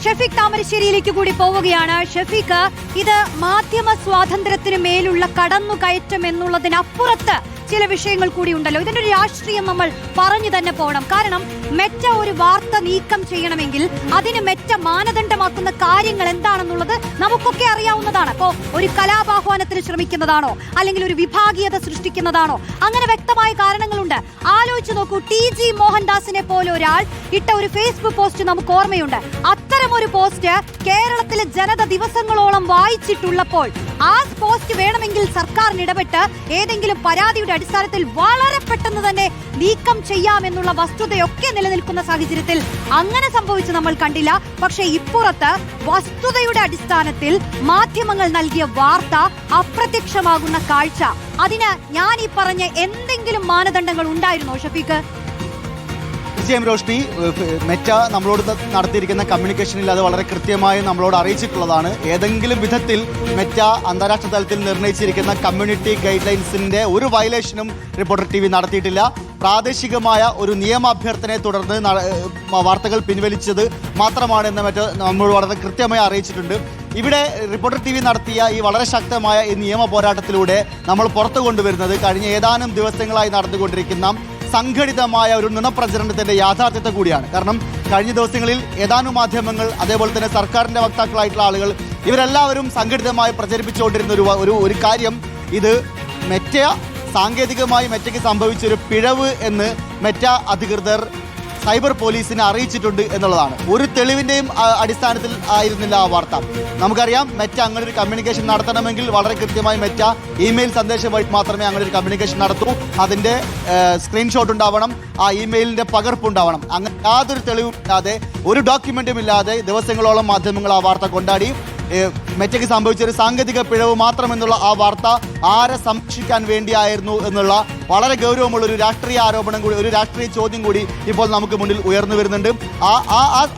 ഷഫീഖ് താമരശ്ശേരിയിലേക്ക് കൂടി പോവുകയാണ്. ഷഫീഖ്, ഇത് മാധ്യമ സ്വാതന്ത്ര്യത്തിന് മേലുള്ള കടന്നുകയറ്റം എന്നുള്ളതിനപ്പുറത്ത് ചില വിഷയങ്ങൾ കൂടി ഉണ്ടല്ലോ. ഇതിന്റെ ഒരു രാഷ്ട്രീയം നമ്മൾ പറഞ്ഞു തന്നെ പോകണം. കാരണം മെറ്റ ഒരു വാർത്ത നീക്കം ചെയ്യണമെങ്കിൽ അതിന് മെറ്റ മാനദണ്ഡമാക്കുന്ന കാര്യങ്ങൾ എന്താണെന്നുള്ളത് നമുക്കൊക്കെ അറിയാവുന്നതാണ്. അപ്പോ ഒരു കലാപാഹ്വാനത്തിന് ശ്രമിക്കുന്നതാണോ, അല്ലെങ്കിൽ ഒരു വിഭാഗീയത സൃഷ്ടിക്കുന്നതാണോ, അങ്ങനെ വ്യക്തമായ കാരണങ്ങളുണ്ട്. ആലോചിച്ച് നോക്കൂ, TG മോഹൻദാസിനെ പോലെ ഒരാൾ ഇട്ട ഒരു ഫേസ്ബുക്ക് പോസ്റ്റ് നമുക്ക് ഓർമ്മയുണ്ട്. അത്തരം ഒരു പോസ്റ്റ് കേരളത്തിലെ ജനത ദിവസങ്ങളോളം വായിച്ചിട്ടുള്ളപ്പോൾ ആ പോസ്റ്റ് വേണമെങ്കിൽ സർക്കാരിന് ഇടപെട്ട് ഏതെങ്കിലും പരാതിയുടെ അടിസ്ഥാനത്തിൽ വളരെ പെട്ടെന്ന് തന്നെ നീക്കം ചെയ്യാമെന്നുള്ള വസ്തുതയൊക്കെ നിലനിൽക്കുന്ന സാഹചര്യത്തിൽ അങ്ങനെ സംഭവിച്ച് നമ്മൾ കണ്ടില്ല. പക്ഷേ ഇപ്പുറത്ത് വസ്തുതയുടെ അടിസ്ഥാനത്തിൽ മാധ്യമങ്ങൾ നൽകിയ വാർത്ത അപ്രത്യക്ഷമാകുന്ന കാഴ്ച, അതിന് ഞാൻ ഈ പറഞ്ഞ എന്തെങ്കിലും മാനദണ്ഡങ്ങൾ ഉണ്ടായിരുന്നോ ഷഫീഖ്? റോഷ്നി, മെറ്റ നമ്മളോട് നടത്തിയിരിക്കുന്ന കമ്മ്യൂണിക്കേഷനിൽ അത് വളരെ കൃത്യമായി നമ്മളോട് അറിയിച്ചിട്ടുള്ളതാണ്. ഏതെങ്കിലും വിധത്തിൽ മെറ്റ അന്താരാഷ്ട്ര തലത്തിൽ നിർണ്ണയിച്ചിരിക്കുന്ന കമ്മ്യൂണിറ്റി ഗൈഡ് ലൈൻസിന്റെ ഒരു വയലേഷനും റിപ്പോർട്ടർ TV നടത്തിയിട്ടില്ല. പ്രാദേശികമായ ഒരു നിയമാഭ്യർത്ഥനയെ തുടർന്ന് വാർത്തകൾ പിൻവലിച്ചത് മാത്രമാണ് എന്ന് മറ്റ് നമ്മൾ വളരെ കൃത്യമായി അറിയിച്ചിട്ടുണ്ട്. ഇവിടെ റിപ്പോർട്ടർ TV നടത്തിയ ഈ വളരെ ശക്തമായ ഈ നിയമ പോരാട്ടത്തിലൂടെ നമ്മൾ പുറത്തു കൊണ്ടുവരുന്നത് കഴിഞ്ഞ ഏതാനും ദിവസങ്ങളായി നടന്നുകൊണ്ടിരിക്കുന്ന സംഘടിതമായ ഒരു നുണപ്രചരണത്തിന്റെ യാഥാർത്ഥ്യത്തെ കൂടിയാണ്. കാരണം കഴിഞ്ഞ ദിവസങ്ങളിൽ ഏതാനും മാധ്യമങ്ങൾ, അതേപോലെ തന്നെ സർക്കാരിന്റെ വക്താക്കളായിട്ടുള്ള ആളുകൾ, ഇവരെല്ലാവരും സംഘടിതമായി പ്രചരിപ്പിച്ചുകൊണ്ടിരുന്ന ഒരു കാര്യം, ഇത് മെറ്റ സാങ്കേതികമായി മെറ്റയ്ക്ക് സംഭവിച്ചൊരു പിഴവ് എന്ന് മെറ്റ അധികൃതർ സൈബർ പോലീസിനെ അറിയിച്ചിട്ടുണ്ട് എന്നുള്ളതാണ്. ഒരു തെളിവിന്റെയും അടിസ്ഥാനത്തിൽ ആയിരുന്നില്ല ആ വാർത്ത. നമുക്കറിയാം, മെറ്റ അങ്ങനെ ഒരു കമ്മ്യൂണിക്കേഷൻ നടത്തണമെങ്കിൽ വളരെ കൃത്യമായി മെറ്റ ഇമെയിൽ സന്ദേശം വഴി മാത്രമേ അങ്ങനെ ഒരു കമ്മ്യൂണിക്കേഷൻ നടത്തൂ. അതിന്റെ സ്ക്രീൻഷോട്ട് ഉണ്ടാവണം, ആ ഇമെയിലിന്റെ പകർപ്പുണ്ടാവണം. അങ്ങനെ യാതൊരു തെളിവില്ലാതെ, ഒരു ഡോക്യുമെന്റും ഇല്ലാതെ ദിവസങ്ങളോളം മാധ്യമങ്ങൾ ആ വാർത്ത കൊണ്ടാടി. മെറ്റയ്ക്ക് സംഭവിച്ച ഒരു സാങ്കേതിക പിഴവ് മാത്രമെന്നുള്ള ആ വാർത്ത ആരെ സംരക്ഷിക്കാൻ വേണ്ടിയായിരുന്നു എന്നുള്ള വളരെ ഗൗരവമുള്ള ഒരു രാഷ്ട്രീയ ആരോപണം കൂടി, ഒരു രാഷ്ട്രീയ ചോദ്യം കൂടി ഇപ്പോൾ നമുക്ക് മുന്നിൽ ഉയർന്നു വരുന്നുണ്ട്.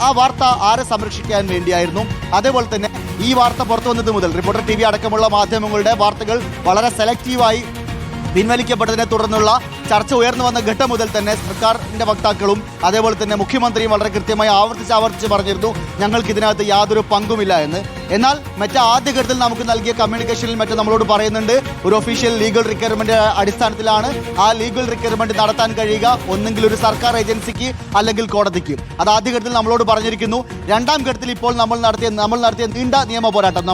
ആ വാർത്ത ആരെ സംരക്ഷിക്കാൻ വേണ്ടിയായിരുന്നു? അതേപോലെ തന്നെ ഈ വാർത്ത പുറത്തു വന്നത് മുതൽ റിപ്പോർട്ടർ TV അടക്കമുള്ള മാധ്യമങ്ങളുടെ വാർത്തകൾ വളരെ സെലക്റ്റീവായി പിൻവലിക്കപ്പെട്ടതിനെ തുടർന്നുള്ള ചർച്ച ഉയർന്നു വന്ന ഘട്ടം മുതൽ തന്നെ സർക്കാരിന്റെ വക്താക്കളും അതേപോലെ തന്നെ മുഖ്യമന്ത്രിയും വളരെ കൃത്യമായി ആവർത്തിച്ച് പറഞ്ഞിരുന്നു, ഞങ്ങൾക്ക് ഇതിനകത്ത് യാതൊരു പങ്കുമില്ല എന്ന്. എന്നാൽ മറ്റ് ആദ്യഘട്ടത്തിൽ നമുക്ക് നൽകിയ കമ്മ്യൂണിക്കേഷനിൽ മറ്റ് നമ്മളോട് പറയുന്നുണ്ട്, ഒരു ഒഫീഷ്യൽ ലീഗൽ റിക്വയർമെന്റ് അടിസ്ഥാനത്തിലാണ് ആ ലീഗൽ റിക്വയർമെന്റ് നടത്താൻ കഴിയുക, ഒന്നെങ്കിൽ ഒരു സർക്കാർ ഏജൻസിക്ക് അല്ലെങ്കിൽ കോടതിക്ക്. അത് ആദ്യഘട്ടത്തിൽ നമ്മളോട് പറഞ്ഞിരിക്കുന്നു. രണ്ടാം ഘട്ടത്തിൽ ഇപ്പോൾ നമ്മൾ നടത്തിയ നീണ്ട നിയമ പോരാട്ടം,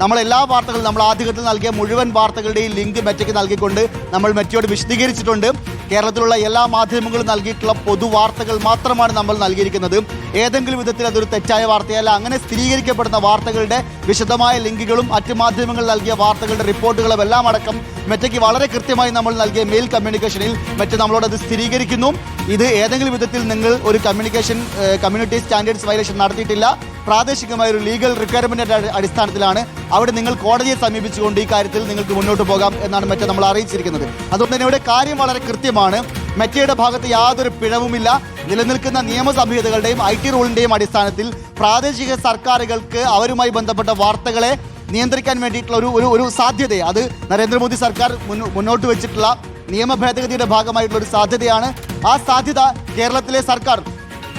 നമ്മൾ എല്ലാ വാർത്തകളും, നമ്മൾ ആദ്യഘട്ടത്തിൽ നൽകിയ മുഴുവൻ വാർത്തകളുടെയും ലിങ്ക് മെറ്റയ്ക്ക് നൽകിക്കൊണ്ട് നമ്മൾ മെറ്റയോട് വിശദീകരിച്ചിട്ടുണ്ട്. കേരളത്തിലുള്ള എല്ലാ മാധ്യമങ്ങളും നൽകിയിട്ടുള്ള പൊതുവാർത്തകൾ മാത്രമാണ് നമ്മൾ നൽകിയിരിക്കുന്നത്. ഏതെങ്കിലും വിധത്തിൽ അതൊരു തെറ്റായ വാർത്തയല്ല. അങ്ങനെ സ്ഥിരീകരിക്കപ്പെടുന്ന വാർത്തകളുടെ വിശദമായ ലിങ്കുകളും മറ്റ് മാധ്യമങ്ങൾ നൽകിയ വാർത്തകളുടെ റിപ്പോർട്ടുകളും എല്ലാം അടക്കം മെറ്റയ്ക്ക് വളരെ കൃത്യമായി നമ്മൾ നൽകിയ മെയിൽ കമ്മ്യൂണിക്കേഷനിൽ മെറ്റ നമ്മളോട് അത് സ്ഥിരീകരിക്കുന്നു. ഇത് ഏതെങ്കിലും വിധത്തിൽ നിങ്ങൾ ഒരു കമ്മ്യൂണിറ്റി സ്റ്റാൻഡേർഡ്സ് വയലേഷൻ നടത്തിയിട്ടില്ല, പ്രാദേശികമായ ഒരു ലീഗൽ റിക്വയർമെന്റ് അടിസ്ഥാനത്തിലാണ്. അവിടെ നിങ്ങൾ കോടതിയെ സമീപിച്ചുകൊണ്ട് ഈ കാര്യത്തിൽ നിങ്ങൾക്ക് മുന്നോട്ട് പോകാം എന്നാണ് മെറ്റ നമ്മൾ അറിയിച്ചിരിക്കുന്നത്. അതുകൊണ്ട് തന്നെ ഇവിടെ കാര്യം വളരെ കൃത്യമാണ്. മെറ്റയുടെ ഭാഗത്ത് യാതൊരു പിഴവുമില്ല. നിലനിൽക്കുന്ന നിയമസംഹിതകളുടെയും IT റൂളിന്റെയും അടിസ്ഥാനത്തിൽ പ്രാദേശിക സർക്കാരുകൾക്ക് അവരുമായി ബന്ധപ്പെട്ട വാർത്തകളെ നിയന്ത്രിക്കാൻ വേണ്ടിയിട്ടുള്ള ഒരു സാധ്യതയെ, അത് നരേന്ദ്രമോദി സർക്കാർ മുന്നോട്ട് വെച്ചിട്ടുള്ള നിയമ ഭേദഗതിയുടെ ഭാഗമായിട്ടുള്ള ഒരു സാധ്യതയാണ്. ആ സാധ്യത കേരളത്തിലെ സർക്കാർ,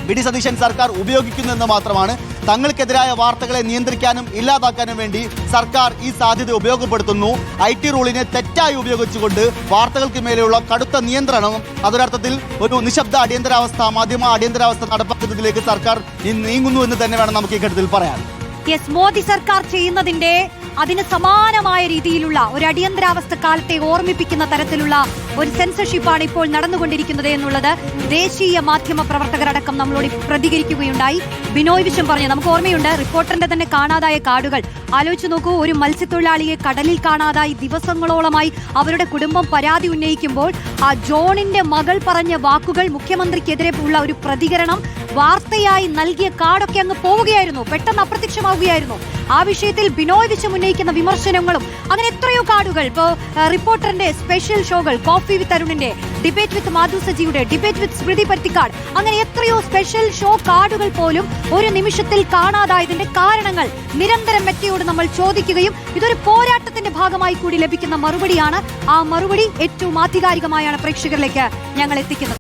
വി ഡി സതീശൻ സർക്കാർ ഉപയോഗിക്കുന്നതെന്ന് മാത്രമാണ്. തങ്ങൾക്കെതിരായ വാർത്തകളെ നിയന്ത്രിക്കാനും ഇല്ലാതാക്കാനും വേണ്ടി സർക്കാർ ഈ സാധ്യത ഉപയോഗപ്പെടുത്തുന്നു. IT റൂളിനെ തെറ്റായി ഉപയോഗിച്ചുകൊണ്ട് വാർത്തകൾക്ക് മേലെയുള്ള കടുത്ത നിയന്ത്രണം, അതൊരർത്ഥത്തിൽ ഒരു നിശബ്ദ അടിയന്തരാവസ്ഥ, മാധ്യമ അടിയന്തരാവസ്ഥ നടപ്പാക്കുന്നതിലേക്ക് സർക്കാർ നീങ്ങുന്നു എന്ന് തന്നെ വേണം നമുക്ക് ഈ ഘട്ടത്തിൽ പറയാൻ. മോദി സർക്കാർ ചെയ്യുന്നതിന്റെ അതിന് സമാനമായ രീതിയിലുള്ള ഒരു അടിയന്തരാവസ്ഥ കാലത്തെ ഓർമ്മിപ്പിക്കുന്ന തരത്തിലുള്ള ഒരു സെൻസർഷിപ്പാണ് ഇപ്പോൾ നടന്നുകൊണ്ടിരിക്കുന്നത് എന്നുള്ളത് ദേശീയ മാധ്യമ പ്രവർത്തകരടക്കം നമ്മളോട് പ്രതികരിക്കുകയുണ്ടായി. ബിനോയ് വിശ്വം പറഞ്ഞു, നമുക്ക് ഓർമ്മയുണ്ട് റിപ്പോർട്ടറിന്റെ തന്നെ കാണാതായ കാർഡുകൾ. ആലോചിച്ച് നോക്കൂ, ഒരു മത്സ്യത്തൊഴിലാളിയെ കടലിൽ കാണാതായി ദിവസങ്ങളോളമായി അവരുടെ കുടുംബം പരാതി ഉന്നയിക്കുമ്പോൾ ആ ജോണിന്റെ മകൾ പറഞ്ഞ വാക്കുകൾ, മുഖ്യമന്ത്രിക്കെതിരെ ഉള്ള ഒരു പ്രതികരണം, വാർത്തയായി നൽകിയ കാർഡൊക്കെ അങ്ങ് പോവുകയായിരുന്നു, പെട്ടെന്ന് അപ്രത്യക്ഷമാവുകയായിരുന്നു. ആ വിഷയത്തിൽ ബിനോയ് വിശ്വം ഉന്നയിക്കുന്ന വിമർശനങ്ങളും, അങ്ങനെ എത്രയോ കാർഡുകൾ, ഇപ്പോൾ റിപ്പോർട്ടറിന്റെ സ്പെഷ്യൽ ഷോകൾ, കോഫി വിത്ത് അരുണിന്റെ, ഡിബേറ്റ് വിത്ത് മാധു സജിയുടെ, ഡിബേറ്റ് വിത്ത് സ്മൃതി പരുത്തിക്കാട്, അങ്ങനെ എത്രയോ സ്പെഷ്യൽ ഷോ കാർഡുകൾ പോലും ഒരു നിമിഷത്തിൽ കാണാതായതിന്റെ കാരണങ്ങൾ നിരന്തരം മെറ്റയോട് നമ്മൾ ചോദിക്കുകയും ഇതൊരു പോരാട്ടത്തിന്റെ ഭാഗമായി കൂടി ലഭിക്കുന്ന മറുപടിയാണ്. ആ മറുപടി ഏറ്റവും ആധികാരികമായാണ് പ്രേക്ഷകരിലേക്ക് ഞങ്ങൾ എത്തിക്കുന്നത്.